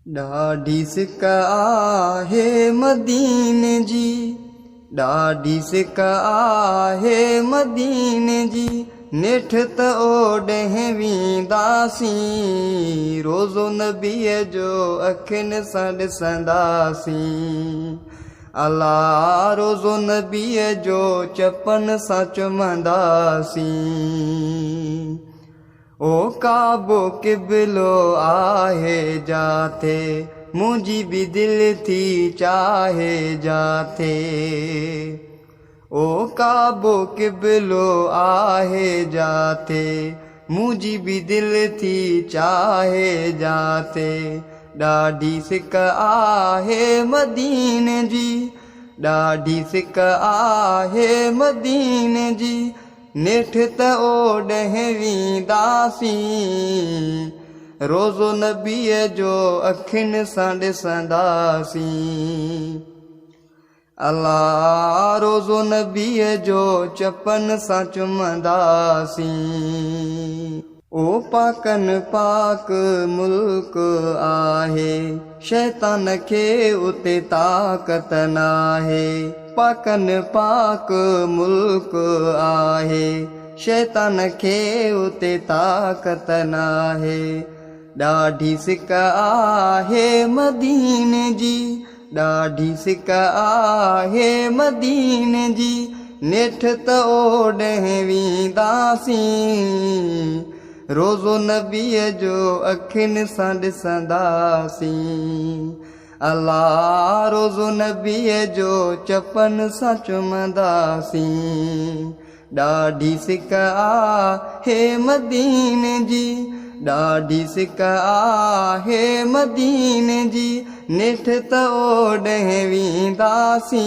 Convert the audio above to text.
ॾाढी सिक आहे मदीने जी, ॾाढी सिक आहे मदीने जी। नेठ त ओॾे वेंदासीं, रोज़ो नबीअ जो अखियुनि सां ॾिसंदासीं। अला रोज़ो नबीअ जो चपन सां चुमंदासीं। ओ काबो क़िबलो आहे जाथे, मुंहिंजी बि दिलि थी चाहे जाथे। ओ काबो क़िबलो आहे जाथे, मुंहिंजी बि दिलि थी चाहे जाथे। ॾाढी सिक आहे मदीने जी, ॾाढी सिक आहे मदीने जी। नेठ त ओॾे वेंदासीं, रोज़ो नबीअ जो अखियुनि सां ॾिसंदासीं। अला रोज़ो नबीअ जो चपन सां चुमंदासीं। ओ पाकन पाक मुल्क आहे, शैतान खे उते ताक़त नाहे। पाकन पाक मुल्क आहे, शैतान खे उते ताक़त नाहे। ॾाढी सिक आहे मदीने जी, ॾाढी सिक आहे मदीने जी। नेठ त ओॾे वेंदासीं, रोज़ो नबीअ जो अखियुनि सां ॾिसंदासीं। अला रोज़ो नबीअ जो चपन सां चुमंदासीं। ॾाढी सिक आहे मदीने जी, ॾाढी सिक आहे मदीने जी। नेठ त ओॾे वेंदासीं,